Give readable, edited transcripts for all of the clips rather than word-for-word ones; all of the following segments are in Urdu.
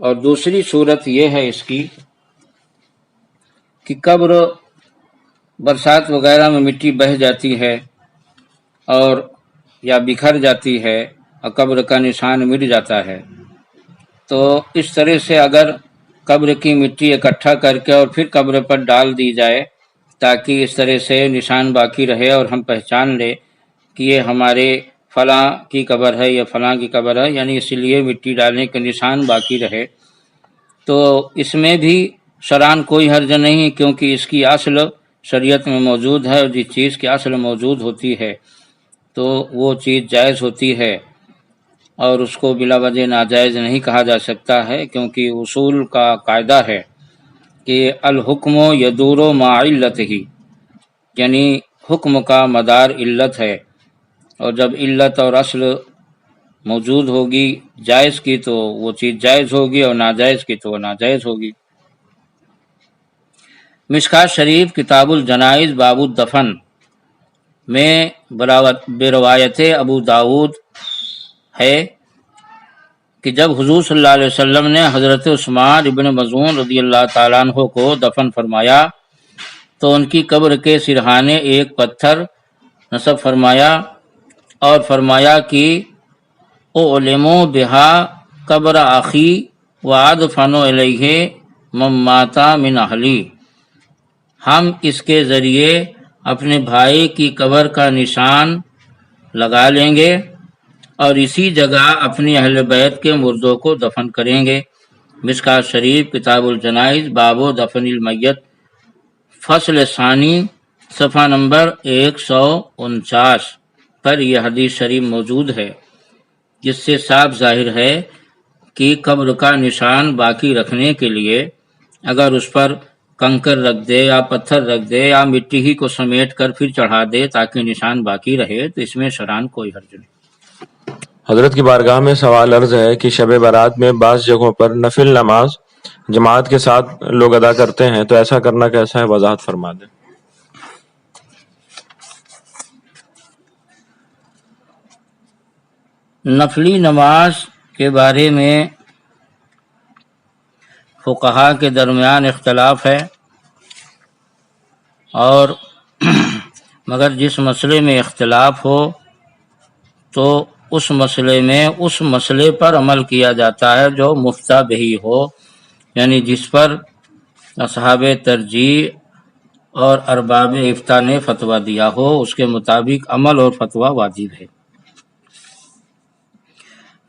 اور دوسری صورت یہ ہے اس کی کہ قبر برسات وغیرہ میں مٹی بہہ جاتی ہے اور یا بکھر جاتی ہے اور قبر کا نشان مٹ جاتا ہے، تو اس طرح سے اگر قبر کی مٹی اکٹھا کر کے اور پھر قبر پر ڈال دی جائے تاکہ اس طرح سے نشان باقی رہے اور ہم پہچان لیں کہ یہ ہمارے فلاں کی قبر ہے یا فلاں کی قبر ہے، یعنی اس لیے مٹی ڈالنے کا نشان باقی رہے، تو اس میں بھی شرعاً کوئی حرج نہیں، کیونکہ اس کی اصل شریعت میں موجود ہے، اور جس چیز کی اصل موجود ہوتی ہے تو وہ چیز جائز ہوتی ہے، اور اس کو بلا وجہ ناجائز نہیں کہا جا سکتا ہے، کیونکہ اصول کا قاعدہ ہے کہ الحکم یدور مع علتہ، یعنی حکم کا مدار علت ہے، اور جب علت اور اصل موجود ہوگی جائز کی تو وہ چیز جائز ہوگی، اور ناجائز کی تو وہ ناجائز ہوگی۔ مشکوٰۃ شریف کتاب الجنائز باب الدفن میں بروایت ابو داود ہے کہ جب حضور صلی اللہ علیہ وسلم نے حضرت عثمان ابن مظعون رضی اللہ تعالیٰ عنہ کو دفن فرمایا تو ان کی قبر کے سرہانے ایک پتھر نصب فرمایا اور فرمایا کہ اعلموا بہا قبر اخی وادفن الیہ من مات من اہلی، ہم اس کے ذریعے اپنے بھائی کی قبر کا نشان لگا لیں گے اور اسی جگہ اپنی اہل بیت کے مردوں کو دفن کریں گے۔ مشکوٰۃ شریف کتاب الجنائز باب دفن المیت فصل ثانی صفحہ نمبر 149 پر یہ حدیث شریف موجود ہے، جس سے صاف ظاہر ہے کہ قبر کا نشان باقی رکھنے کے لیے اگر اس پر کنکر رکھ دے یا پتھر رکھ دے یا مٹی ہی کو سمیٹ کر پھر چڑھا دے تاکہ نشان باقی رہے تو اس میں شرعاً کوئی حرج نہیں۔ حضرت کی بارگاہ میں سوال عرض ہے کہ شب برات میں بعض جگہوں پر نفل نماز جماعت کے ساتھ لوگ ادا کرتے ہیں، تو ایسا کرنا کیسا ہے، وضاحت فرما دیں۔ نفلی نماز کے بارے میں فقہا کے درمیان اختلاف ہے، اور مگر جس مسئلے میں اختلاف ہو تو اس مسئلے میں اس مسئلے پر عمل کیا جاتا ہے جو مفتیٰ بہی ہو، یعنی جس پر اصحاب ترجیح اور ارباب افتاء نے فتویٰ دیا ہو، اس کے مطابق عمل اور فتویٰ واجب ہے۔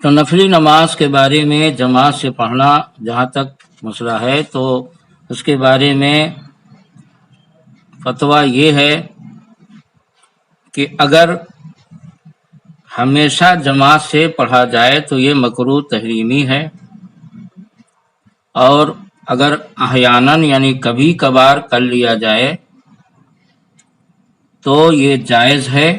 تو نفلی نماز کے بارے میں جماعت سے پڑھنا جہاں تک مسئلہ ہے تو اس کے بارے میں فتویٰ یہ ہے کہ اگر ہمیشہ جماعت سے پڑھا جائے تو یہ مکروہ تحریمی ہے، اور اگر احیاناً یعنی کبھی کبھار کر لیا جائے تو یہ جائز ہے،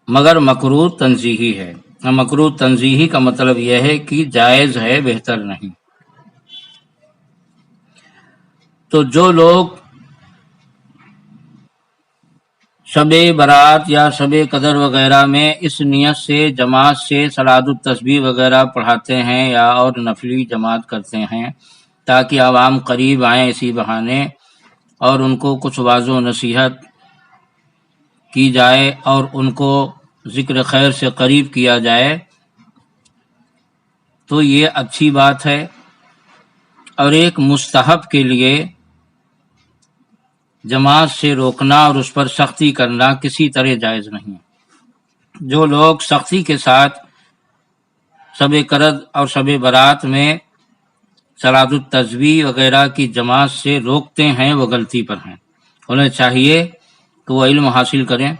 مگر مکروہ تنزیہی ہے۔ مکروہ تنزیہی کا مطلب یہ ہے کہ جائز ہے، بہتر نہیں۔ تو جو لوگ شب برات یا شب قدر وغیرہ میں اس نیت سے جماعت سے صلاۃ التسبیح وغیرہ پڑھاتے ہیں یا اور نفلی جماعت کرتے ہیں تاکہ عوام قریب آئیں اسی بہانے اور ان کو کچھ واعظ و نصیحت کی جائے اور ان کو ذکر خیر سے قریب کیا جائے، تو یہ اچھی بات ہے، اور ایک مستحب کے لیے جماعت سے روکنا اور اس پر سختی کرنا کسی طرح جائز نہیں۔ جو لوگ سختی کے ساتھ شب قدر اور شب برات میں صلاۃ التسبیح وغیرہ کی جماعت سے روکتے ہیں وہ غلطی پر ہیں، انہیں چاہیے کہ وہ علم حاصل کریں۔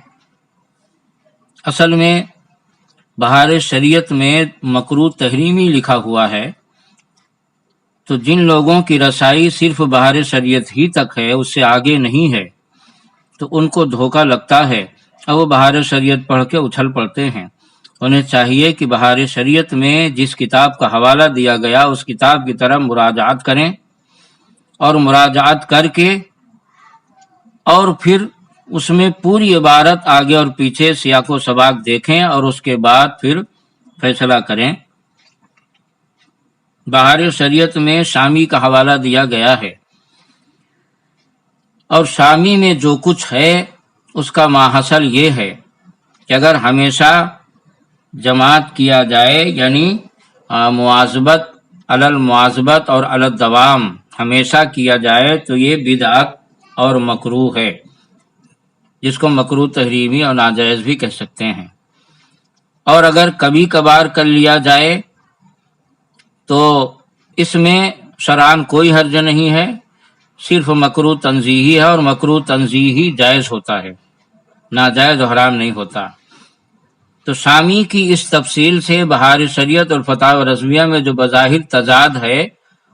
اصل میں بہار شریعت میں مکروہ تحریمی لکھا ہوا ہے، تو جن لوگوں کی رسائی صرف بہار شریعت ہی تک ہے، اس سے آگے نہیں ہے، تو ان کو دھوکہ لگتا ہے اور وہ بہار شریعت پڑھ کے اچھل پڑتے ہیں۔ انہیں چاہیے کہ بہار شریعت میں جس کتاب کا حوالہ دیا گیا اس کتاب کی طرف مراجعات کریں، اور مراجعات کر کے اور پھر اس میں پوری عبارت آگے اور پیچھے سیاق و سباق دیکھیں اور اس کے بعد پھر فیصلہ کریں بہار شریعت میں شامی کا حوالہ دیا گیا ہے، اور شامی میں جو کچھ ہے اس کا ماحصل یہ ہے کہ اگر ہمیشہ جماعت کیا جائے، یعنی مواظبت علی المواظبت اور علی الدوام ہمیشہ کیا جائے، تو یہ بدعت اور مکروہ ہے، جس کو مکروہ تحریمی اور ناجائز بھی کہہ سکتے ہیں۔ اور اگر کبھی کبھار کر لیا جائے تو اس میں شرعاً کوئی حرج نہیں ہے، صرف مکروہ تنزیہی ہے، اور مکروہ تنزیہی جائز ہوتا ہے، ناجائز و حرام نہیں ہوتا۔ تو شامی کی اس تفصیل سے بہار شریعت اور فتاوی رضویہ میں جو بظاہر تضاد ہے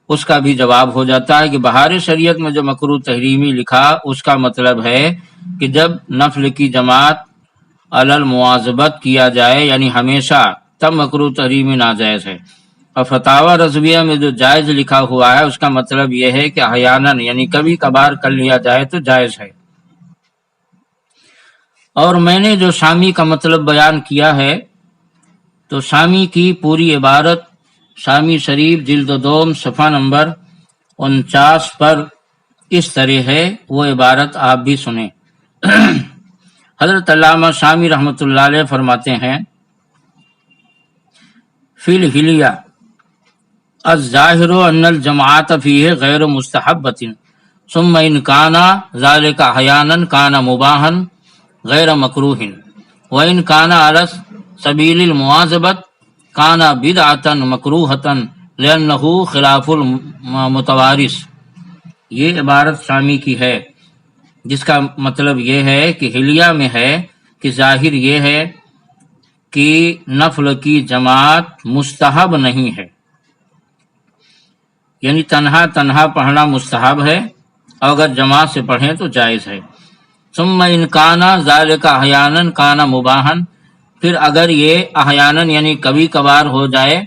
اس کا بھی جواب ہو جاتا ہے کہ بہار شریعت میں جو مکروہ تحریمی لکھا اس کا مطلب ہے کہ جب نفل کی جماعت علی المواظبت کیا جائے، یعنی ہمیشہ، تب مکروہ تحریمی ناجائز ہے۔ اور فتاوی رضویہ میں جو جائز لکھا ہوا ہے اس کا مطلب یہ ہے کہ احیاناً، یعنی کبھی کبھار کر لیا جائے تو جائز ہے۔ اور میں نے جو شامی کا مطلب بیان کیا ہے، تو شامی کی پوری عبارت شامی شریف جلد دوم صفحہ نمبر 49 پر اس طرح ہے، وہ عبارت آپ بھی سنیں۔ حضرت علامہ شامی رحمۃ اللہ علیہ فرماتے ہیں، فی الحلیہ الظاہر ان الجماعت فیہ غیر مستحبۃ ثم ان کان ذلک احیانا کان مباحا غیر مکروہ وان کان علی سبیل المواظبۃ کان بدعۃ مکروہۃ لانہ خلاف المتوارث۔ یہ عبارت شامی کی ہے، جس کا مطلب یہ ہے کہ حلیہ میں ہے کہ ظاہر یہ ہے کہ نفل کی جماعت مستحب نہیں ہے، یعنی تنہا تنہا پڑھنا مستحب ہے، اور اگر جماعت سے پڑھیں تو جائز ہے۔ ثم ان کان ذالک احیانا کان مباحا، پھر اگر یہ احیانا یعنی کبھی کبھار ہو جائے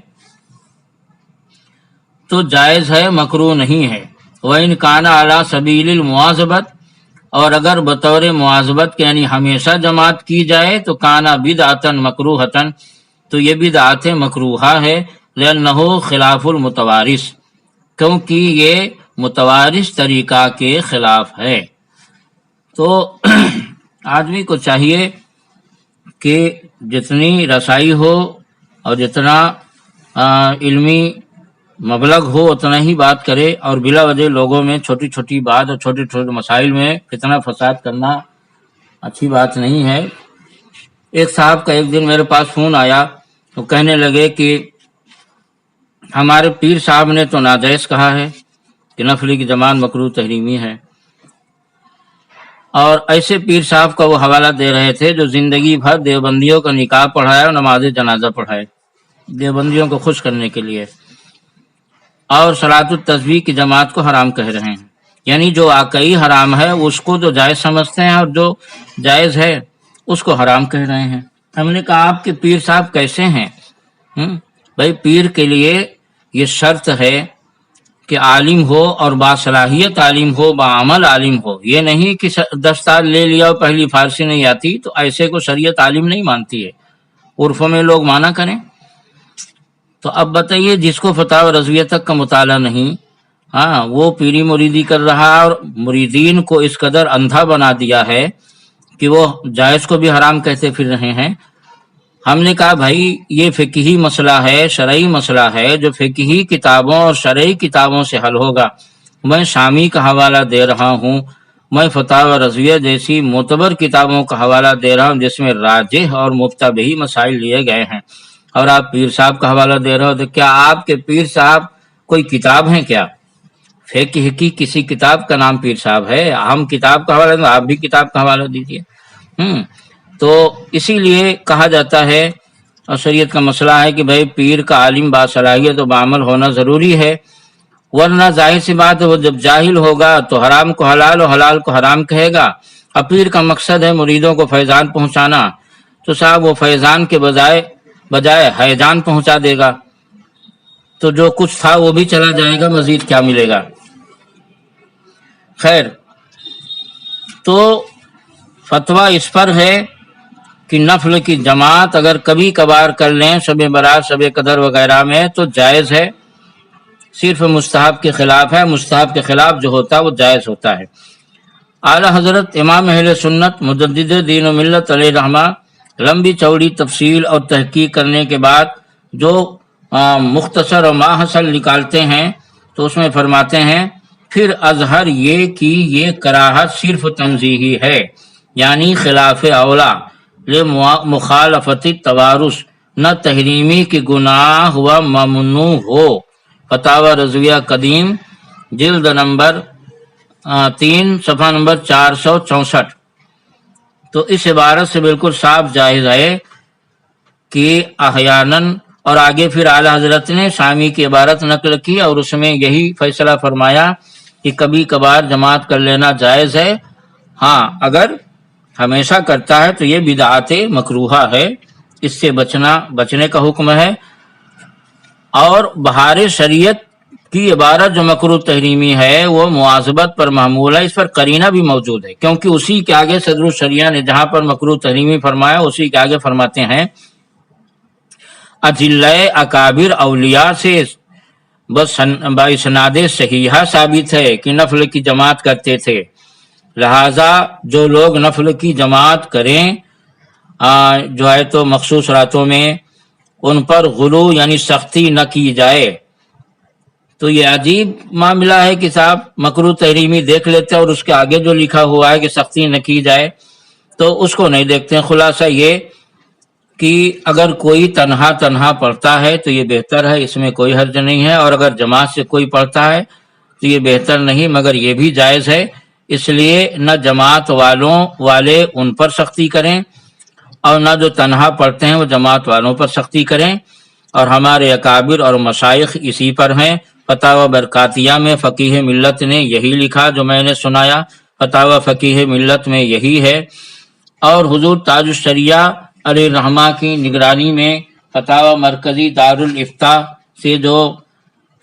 تو جائز ہے، مکروہ نہیں ہے۔ وَإِنْ كَانَ عَلَى سَبِيلِ الْمُوَاظَبَةِ، اور اگر بطور مواظبت کے یعنی ہمیشہ جماعت کی جائے تو کانا بدعتن مکروہتن، تو یہ بدعت مکروہہ ہے، لأنہ خلاف المتوارث، کیونکہ یہ متوارث طریقہ کے خلاف ہے۔ تو آدمی کو چاہیے کہ جتنی رسائی ہو اور جتنا علمی مبلغ ہو اتنا ہی بات کرے، اور بلا وجہ لوگوں میں چھوٹی چھوٹی بات اور چھوٹے چھوٹے مسائل میں فتنہ فساد کرنا اچھی بات نہیں ہے۔ ایک صاحب کا ایک دن میرے پاس فون آیا، وہ کہنے لگے کہ ہمارے پیر صاحب نے تو ناجائز کہا ہے کہ نفل کی جماعت مکروہ تحریمی ہے، اور ایسے پیر صاحب کا وہ حوالہ دے رہے تھے جو زندگی بھر دیوبندیوں کا نکاح پڑھائے اور نماز جنازہ پڑھائے، دیوبندیوں کو خوش کرنے کے لیے، اور صلاۃ التسبیح کی جماعت کو حرام کہہ رہے ہیں، یعنی جو واقعی حرام ہے اس کو جو جائز سمجھتے ہیں، اور جو جائز ہے اس کو حرام کہہ رہے ہیں۔ ہم نے کہا آپ کے پیر صاحب کیسے ہیں؟ بھائی پیر کے لیے یہ شرط ہے کہ عالم ہو، اور باصلاحیت عالم ہو، بعمل عالم ہو، یہ نہیں کہ 10 سال لے لیا اور پہلی فارسی نہیں آتی تو ایسے کو شریعت عالم نہیں مانتی ہے، عرف میں لوگ مانا کریں۔ تو اب بتائیے، جس کو فتاوی رضویہ تک کا مطالعہ نہیں، وہ پیری مریدی کر رہا ہے، اور مریدین کو اس قدر اندھا بنا دیا ہے کہ وہ جائز کو بھی حرام کہتے پھر رہے ہیں۔ ہم نے کہا بھائی یہ فقہی مسئلہ ہے، شرعی مسئلہ ہے، جو فقہی کتابوں اور شرعی کتابوں سے حل ہوگا۔ میں شامی کا حوالہ دے رہا ہوں، میں فتاوی رضویہ جیسی معتبر کتابوں کا حوالہ دے رہا ہوں جس میں راجح اور مفتبہی مسائل لیے گئے ہیں، اور آپ پیر صاحب کا حوالہ دے رہے ہو، تو کیا آپ کے پیر صاحب کوئی کتاب ہیں کیا؟ فقہ کی کسی کتاب کا نام پیر صاحب ہے؟ ہم کتاب کا حوالہ دیں، آپ بھی کتاب کا حوالہ دیجیے۔ تو اسی لیے کہا جاتا ہے، اور شریعت کا مسئلہ ہے کہ بھائی پیر کا عالم باصلاحیت و بعمل ہونا ضروری ہے، ورنہ ظاہر سی بات ہے وہ جب جاہل ہوگا تو حرام کو حلال اور حلال کو حرام کہے گا۔ اب پیر کا مقصد ہے مریدوں کو فیضان پہنچانا، تو صاحب وہ فیضان کے بجائے حیضان پہنچا دے گا، تو جو کچھ تھا وہ بھی چلا جائے گا، مزید کیا ملے گا؟ خیر، تو فتویٰ اس پر ہے کہ نفل کی جماعت اگر کبھی کبھار کر لیں، شب برات، شب قدر وغیرہ میں، تو جائز ہے، صرف مستحب کے خلاف ہے، مستحب کے خلاف جو ہوتا ہے وہ جائز ہوتا ہے۔ اعلیٰ حضرت امام اہل سنت مجدد دین و ملت علیہ رحمہ لمبی چوڑی تفصیل اور تحقیق کرنے کے بعد جو مختصر اور ماحصل نکالتے ہیں تو اس میں فرماتے ہیں پھر اظہر یہ کہ یہ کراہت صرف تنزیہی ہے، یعنی خلاف اولا لمخالفت توارث، نہ تحریمی کی گناہ و ممنوع ہو۔ فتاوی رضویہ قدیم جلد نمبر 3 صفحہ نمبر 464۔ تو اس عبارت سے بالکل صاف جائز ہے کہ احیاناً، اور آگے پھر اعلیٰ حضرت نے شامی کی عبارت نقل کی اور اس میں یہی فیصلہ فرمایا کہ کبھی کبھار جماعت کر لینا جائز ہے، ہاں اگر ہمیشہ کرتا ہے تو یہ بدعت مکروہہ ہے، اس سے بچنے کا حکم ہے۔ اور بہار شریعت کی عبارت جو مکروہ تحریمی ہے وہ مواظبت پر محمول ہے، اس پر قرینہ بھی موجود ہے، کیونکہ اسی کے آگے صدر الشریعہ نے جہاں پر مکروہ تحریمی فرمایا اسی کے آگے فرماتے ہیں اجلۂ اکابر اولیاء سے باسناد صحیحہ ثابت ہے کہ نفل کی جماعت کرتے تھے، لہذا جو لوگ نفل کی جماعت کریں جو ہے تو مخصوص راتوں میں، ان پر غلو یعنی سختی نہ کی جائے۔ تو یہ عجیب معاملہ ہے کہ صاحب مکروہ تحریمی دیکھ لیتے ہیں اور اس کے آگے جو لکھا ہوا ہے کہ سختی نہ کی جائے تو اس کو نہیں دیکھتے ہیں۔ خلاصہ یہ کہ اگر کوئی تنہا پڑھتا ہے تو یہ بہتر ہے، اس میں کوئی حرج نہیں ہے، اور اگر جماعت سے کوئی پڑھتا ہے تو یہ بہتر نہیں مگر یہ بھی جائز ہے، اس لیے نہ جماعت والے ان پر سختی کریں اور نہ جو تنہا پڑھتے ہیں وہ جماعت والوں پر سختی کریں، اور ہمارے اکابر اور مشائخ اسی پر ہیں۔ فتاوی برکاتیہ میں فقیہ ملت نے یہی لکھا جو میں نے سنایا، فتاوی فقیہ ملت میں یہی ہے، اور حضور تاج الشریعہ علیہ رحمہ کی نگرانی میں فتاوی مرکزی دارالافتاء سے جو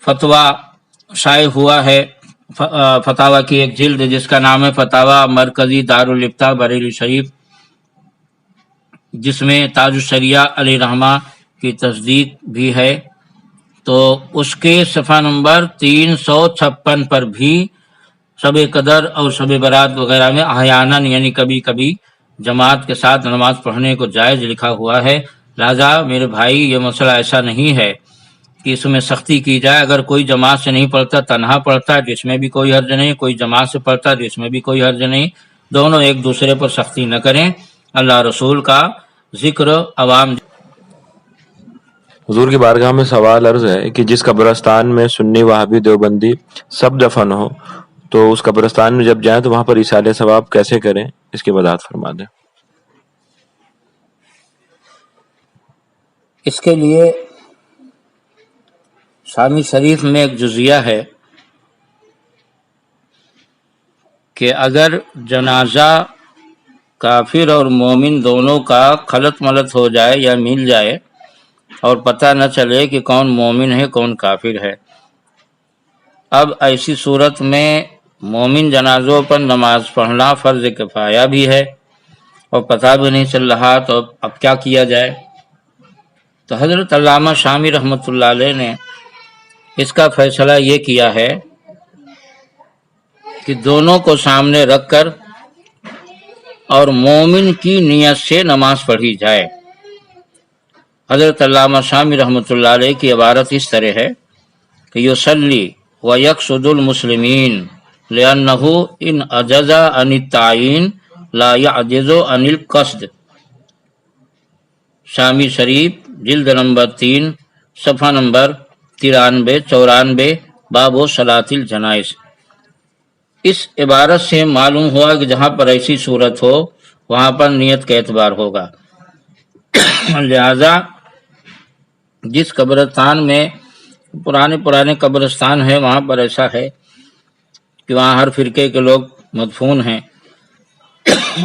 فتویٰ شائع ہوا ہے، فتاوی کی ایک جلد جس کا نام ہے فتاوی مرکزی دارالافتاء بریلی شریف، جس میں تاج الشریعہ علیہ رحمہ کی تصدیق بھی ہے، تو اس کے صفحہ نمبر 356 پر بھی شب قدر اور شب برات وغیرہ میں احیاناً یعنی کبھی کبھی جماعت کے ساتھ نماز پڑھنے کو جائز لکھا ہوا ہے۔ لہذا میرے بھائی یہ مسئلہ ایسا نہیں ہے کہ اس میں سختی کی جائے، اگر کوئی جماعت سے نہیں پڑھتا تنہا پڑھتا ہے جس میں بھی کوئی حرج نہیں، کوئی جماعت سے پڑھتا ہے جس میں بھی کوئی حرج نہیں، دونوں ایک دوسرے پر سختی نہ کریں۔ اللہ رسول کا ذکر عوام۔ حضور کی بارگاہ میں سوال عرض ہے کہ جس قبرستان میں سنی وہابی دیوبندی سب دفن ہو تو اس قبرستان میں جب جائیں تو وہاں پر ایصال ثواب کیسے کریں، اس کی وضاحت فرما دیں۔ اس کے لیے شامی شریف میں ایک جزیہ ہے کہ اگر جنازہ کافر اور مومن دونوں کا خلط ملط ہو جائے یا مل جائے اور پتہ نہ چلے کہ کون مومن ہے کون کافر ہے، اب ایسی صورت میں مومن جنازوں پر نماز پڑھنا فرض کفایہ بھی ہے اور پتہ بھی نہیں چل رہا، تو اب کیا کیا جائے؟ تو حضرت علامہ شامی رحمۃ اللہ علیہ نے اس کا فیصلہ یہ کیا ہے کہ دونوں کو سامنے رکھ کر اور مومن کی نیت سے نماز پڑھی جائے۔ حضرت علامہ شامی رحمۃ اللہ علیہ کی عبارت اس طرح ہے کہ یصلی ویقصد المسلمین لأنہ ان عجز عن التعین لا یعجز عن القصد۔ شامی شریف جلد نمبر 3 صفحہ نمبر 93-94 باب و صلاۃ الجنائز۔ اس عبارت سے معلوم ہوا کہ جہاں پر ایسی صورت ہو وہاں پر نیت کا اعتبار ہوگا، لہذا جس قبرستان میں پرانے قبرستان ہے وہاں پر ایسا ہے کہ وہاں ہر فرقے کے لوگ مدفون ہیں،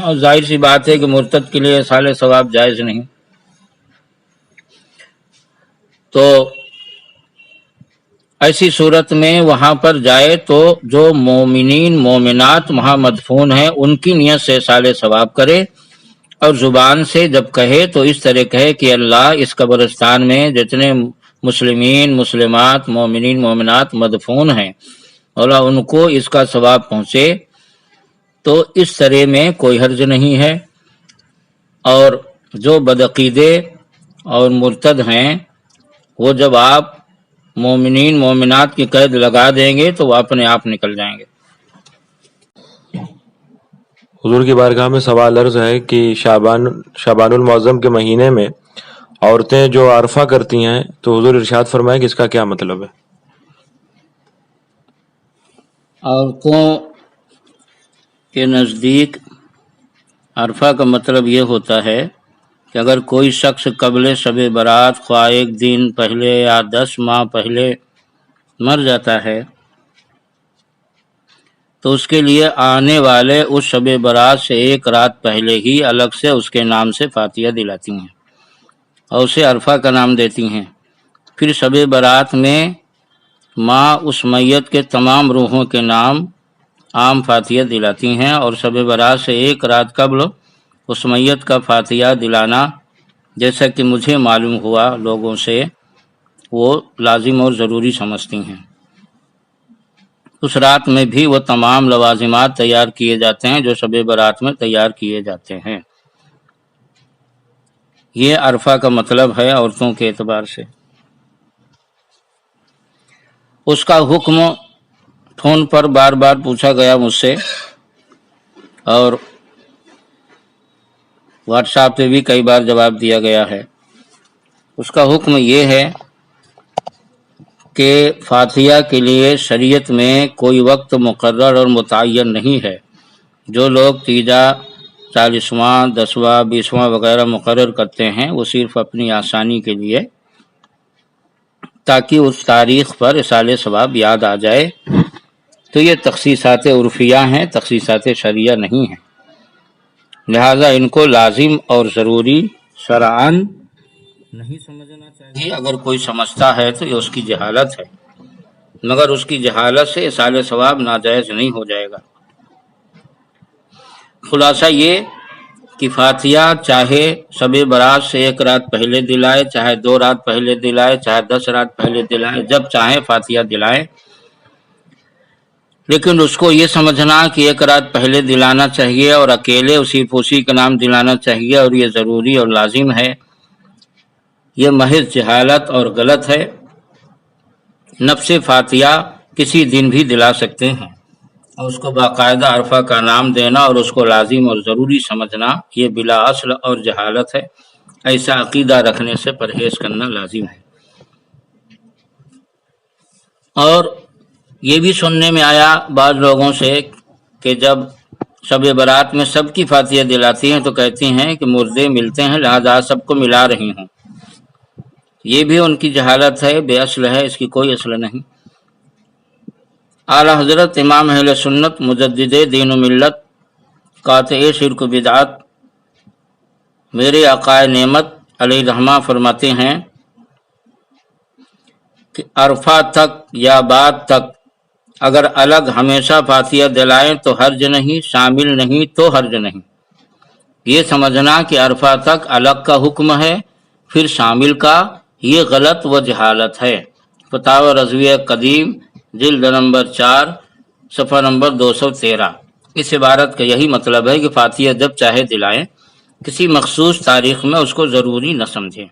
اور ظاہر سی بات ہے کہ مرتد کے لیے ایصال ثواب جائز نہیں، تو ایسی صورت میں وہاں پر جائے تو جو مومنین مومنات وہاں مدفون ہیں ان کی نیت سے ایصال ثواب کرے، اور زبان سے جب کہے تو اس طرح کہے کہ اللہ اس قبرستان میں جتنے مسلمین مسلمات مومنین مومنات مدفون ہیں، اور ان کو اس کا ثواب پہنچے تو اس طرح میں کوئی حرج نہیں ہے۔ اور جو بدعقیدے اور مرتد ہیں وہ جب آپ مومنین مومنات کی قید لگا دیں گے تو وہ اپنے آپ نکل جائیں گے۔ حضور کی بارگاہ میں سوال عرض ہے کہ شعبان المعظم کے مہینے میں عورتیں جو عرفہ کرتی ہیں تو حضور ارشاد فرمائے کہ اس کا کیا مطلب ہے؟ عورتوں کے نزدیک عرفہ کا مطلب یہ ہوتا ہے کہ اگر کوئی شخص قبل شب برات خواہ ایک دن پہلے یا 10 ماہ پہلے مر جاتا ہے تو اس کے لیے آنے والے اس شب برات سے ایک رات پہلے ہی الگ سے اس کے نام سے فاتحہ دلاتی ہیں اور اسے عرفہ کا نام دیتی ہیں۔ پھر شب برات میں ماں اس میت کے تمام روحوں کے نام عام فاتحہ دلاتی ہیں، اور شب برات سے ایک رات قبل اس میت کا فاتحہ دلانا، جیسا کہ مجھے معلوم ہوا لوگوں سے، وہ لازم اور ضروری سمجھتی ہیں۔ اس رات میں بھی وہ تمام لوازمات تیار کیے جاتے ہیں جو شب برات میں تیار کیے جاتے ہیں۔ یہ عرفہ کا مطلب ہے عورتوں کے اعتبار سے۔ اس کا حکم فون پر بار بار پوچھا گیا مجھ سے، اور واٹس ایپ پہ بھی کئی بار جواب دیا گیا ہے۔ اس کا حکم یہ ہے کہ فاتحہ کے لیے شریعت میں کوئی وقت مقرر اور متعین نہیں ہے۔ جو لوگ تیجا، 40واں، 10واں، 20واں وغیرہ مقرر کرتے ہیں وہ صرف اپنی آسانی کے لیے، تاکہ اس تاریخ پر اصالِ ثواب یاد آ جائے، تو یہ تخصیصات عرفیہ ہیں، تخصیصات شرعیہ نہیں ہیں، لہذا ان کو لازم اور ضروری شرعاً نہیں سمجھنا چاہیے۔ اگر کوئی سمجھتا ہے تو یہ اس کی جہالت ہے، مگر اس کی جہالت سے اصالِ ثواب ناجائز نہیں ہو جائے گا۔ خلاصہ یہ کہ فاتحہ چاہے شب برات سے ایک رات پہلے دلائے، چاہے 2 رات پہلے دلائے، چاہے 10 رات پہلے دلائے، جب چاہے فاتحہ دلائے، لیکن اس کو یہ سمجھنا کہ 1 رات پہلے دلانا چاہیے اور اکیلے اسی کا نام دلانا چاہیے اور یہ ضروری اور لازم ہے، یہ محض جہالت اور غلط ہے۔ نفس فاتحہ کسی دن بھی دلا سکتے ہیں، اور اس کو باقاعدہ عرفہ کا نام دینا اور اس کو لازم اور ضروری سمجھنا یہ بلا اصل اور جہالت ہے۔ ایسا عقیدہ رکھنے سے پرہیز کرنا لازم ہے۔ اور یہ بھی سننے میں آیا بعض لوگوں سے کہ جب شب برات میں سب کی فاتحہ دلاتی ہیں تو کہتی ہیں کہ مردے ملتے ہیں لہذا سب کو ملا رہی ہوں۔ یہ بھی ان کی جہالت ہے، بے اصل ہے، اس کی کوئی اصل نہیں۔ اعلیٰ حضرت امام اہل سنت مجدد دین و ملت قاطع شرک و بدعت میرے آقا نعمت علیہ الرحمہ فرماتے ہیں کہ عرفہ تک یا بعد تک اگر الگ ہمیشہ فاتحہ دلائیں تو حرج نہیں، شامل نہیں تو حرج نہیں۔ یہ سمجھنا کہ عرفہ تک الگ کا حکم ہے پھر شامل کا، یہ غلط و جہالت ہے۔ فتاوی رضویہ قدیم جلد نمبر 4 صفحہ نمبر 213۔ اس عبارت کا یہی مطلب ہے کہ فاتحہ جب چاہے دلائیں، کسی مخصوص تاریخ میں اس کو ضروری نہ سمجھیں۔